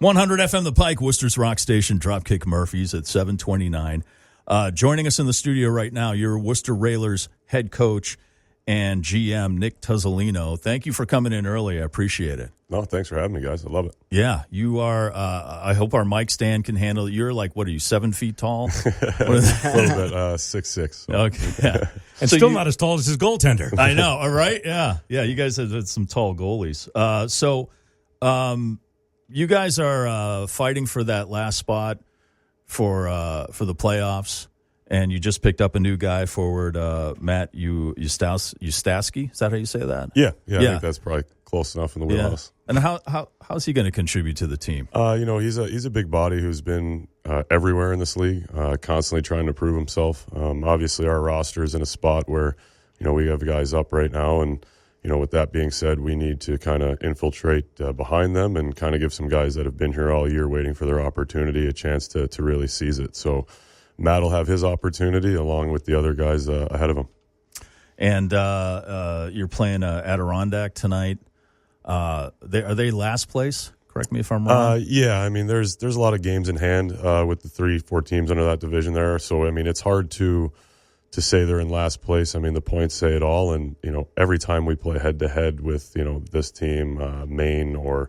100 FM The Pike, Worcester's rock station, Dropkick Murphys at 7:29. Joining us in the studio right now, your Worcester Railers head coach and GM, Nick Tuzzolino. Thank you for coming in early. I appreciate it. No, thanks for having me, guys. I love it. Yeah, you are. I hope our mic stand can handle it. You're like, what are you, 7 feet tall? A little bit, 6'6". So. Okay, yeah. And so still not as tall as his goaltender. I know, all right? Yeah, you guys had some tall goalies. You guys are fighting for that last spot for the playoffs, and you just picked up a new guy forward, Matt Ustaski. Is that how you say that? Yeah. I think that's probably close enough in the wheelhouse. And how's he going to contribute to the team? He's a big body who's been everywhere in this league, constantly trying to prove himself. Obviously, our roster is in a spot where we have guys up right now, and with that being said, we need to kind of infiltrate behind them and kind of give some guys that have been here all year waiting for their opportunity a chance to really seize it. So Matt will have his opportunity along with the other guys ahead of him. And you're playing Adirondack tonight. Are they last place? Correct me if I'm wrong. Yeah, I mean, there's a lot of games in hand with the 3-4 teams under that division there. So, I mean, it's hard to say they're in last place. I mean, the points say it all. And, every time we play head-to-head with, this team, Maine, or,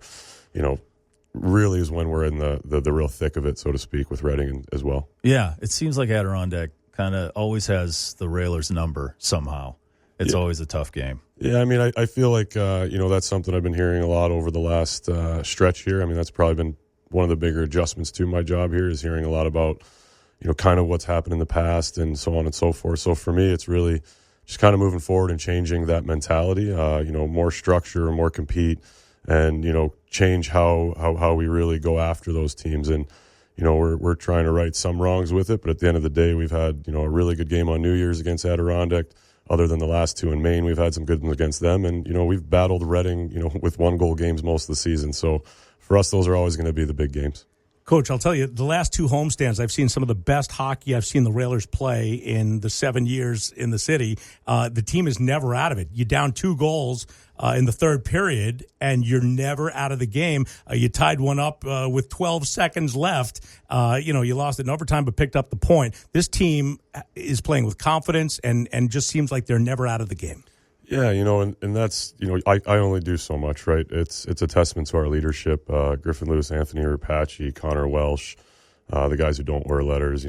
really is when we're in the real thick of it, so to speak, with Reading as well. Yeah, it seems like Adirondack kind of always has the Railers number somehow. It's always a tough game. Yeah, I mean, I feel like, that's something I've been hearing a lot over the last stretch here. I mean, that's probably been one of the bigger adjustments to my job here, is hearing a lot about kind of what's happened in the past and so on and so forth. So for me, it's really just kind of moving forward and changing that mentality, more structure, more compete, and, change how we really go after those teams. And, we're trying to right some wrongs with it, but at the end of the day, we've had, a really good game on New Year's against Adirondack. Other than the last two in Maine, we've had some good ones against them. And, we've battled Reading, with 1-goal games most of the season. So for us, those are always going to be the big games. Coach, I'll tell you, the last 2 homestands, I've seen some of the best hockey I've seen the Railers play in the 7 years in the city. The team is never out of it. You're down 2 goals in the third period, and you're never out of the game. You tied one up with 12 seconds left. You lost it in overtime but picked up the point. This team is playing with confidence and just seems like they're never out of the game. Yeah, and that's, I only do so much, right? It's a testament to our leadership. Griffin Lewis, Anthony Rapace, Connor Welsh, the guys who don't wear letters,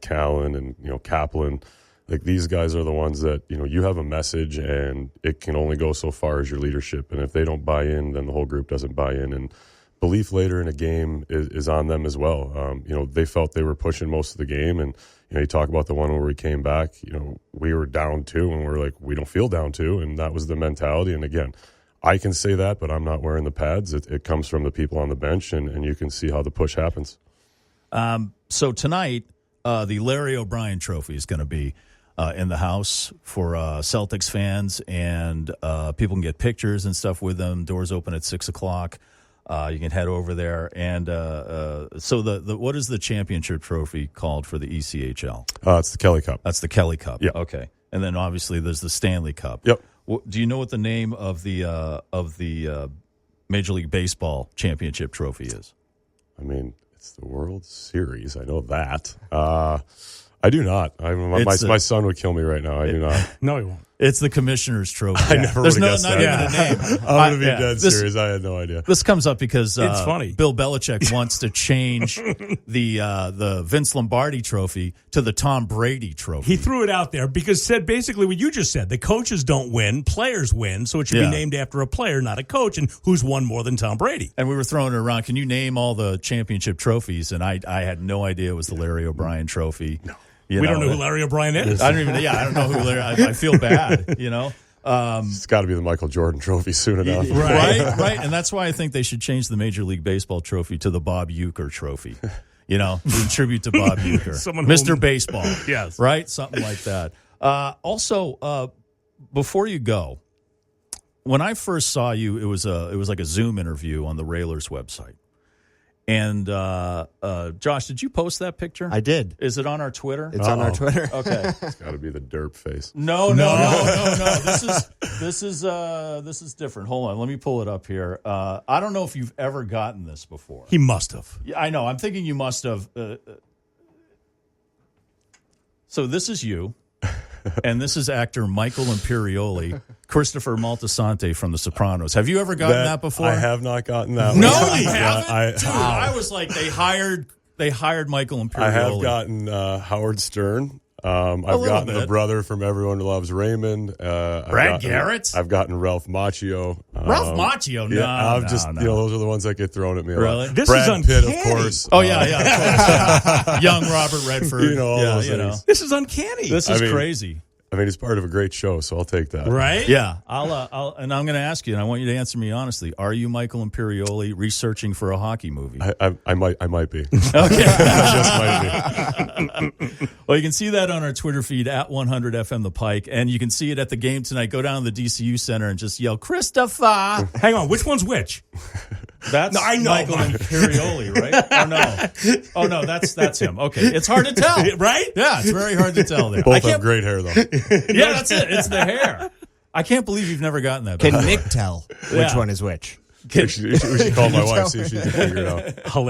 Callan and, Kaplan. Like, these guys are the ones that, you have a message and it can only go so far as your leadership. And if they don't buy in, then the whole group doesn't buy in. And belief later in a game is on them as well. They felt they were pushing most of the game. And, you talk about the one where we came back, we were down 2 and we're like, we don't feel down 2. And that was the mentality. And again, I can say that, but I'm not wearing the pads. It comes from the people on the bench, and you can see how the push happens. So tonight, the Larry O'Brien Trophy is going to be in the house for Celtics fans, and people can get pictures and stuff with them. Doors open at 6 o'clock. You can head over there. And so what is the championship trophy called for the ECHL? It's the Kelly Cup. That's the Kelly Cup. Yep. Okay. And then obviously there's the Stanley Cup. Yep. Do you know what the name of the Major League Baseball championship trophy is? I mean, it's the World Series. I know that. I do not. My son would kill me right now. I do not. No, he won't. It's the Commissioner's Trophy. I never would have guessed that. Not even a name. I'm going to be dead serious. I had no idea. This comes up because it's funny. Bill Belichick wants to change the Vince Lombardi Trophy to the Tom Brady Trophy. He threw it out there because said basically what you just said. The coaches don't win, players win, so it should be named after a player, not a coach, and who's won more than Tom Brady. And we were throwing it around. Can you name all the championship trophies? And I had no idea it was the Larry O'Brien Trophy. No. We don't know who Larry O'Brien is. I don't even. Yeah, I don't know who Larry. I feel bad. It's got to be the Michael Jordan Trophy soon enough. Right. And that's why I think they should change the Major League Baseball Trophy to the Bob Uecker Trophy. In tribute to Bob Uecker, Mr. Baseball. Yes, right, something like that. Also, before you go, when I first saw you, it was like a Zoom interview on the Railers website. And Josh, did you post that picture? I did. Is it on our Twitter? It's on our Twitter. Okay. It's got to be the derp face. No. This is different. Hold on, let me pull it up here. I don't know if you've ever gotten this before. He must have. Yeah, I know. I'm thinking you must have. So this is you, and this is actor Michael Imperioli, Christopher Moltisanti from The Sopranos. Have you ever gotten that before? I have not gotten that. No, one. you haven't. Yeah, Dude, I was like, they hired Michael Imperioli. I have gotten Howard Stern. I've gotten the brother from Everyone Loves Raymond. Brad Garrett. I've gotten Ralph Macchio. Ralph Macchio. No, those are the ones that get thrown at me. Really? This Brad is uncanny. Pitt, of course. Oh yeah, of course. Young Robert Redford. all those things. This is uncanny. This is crazy. I mean, it's part of a great show, so I'll take that. Right? Yeah, I'll and I'm going to ask you, and I want you to answer me honestly. Are you Michael Imperioli researching for a hockey movie? I might be. Okay. I just might be. Well, you can see that on our Twitter feed at 100 FM The Pike, and you can see it at the game tonight. Go down to the DCU Center and just yell, Christopher. Hang on, which one's which? That's I know. Michael Imperioli, right? Oh no, that's him. Okay, it's hard to tell, Right? Yeah, it's very hard to tell there. Both have great hair, though. Yeah, that's it. It's the hair. I can't believe you've never gotten that. Can Nick tell which Yeah. one is which? We should call my wife, see if she can figure it out.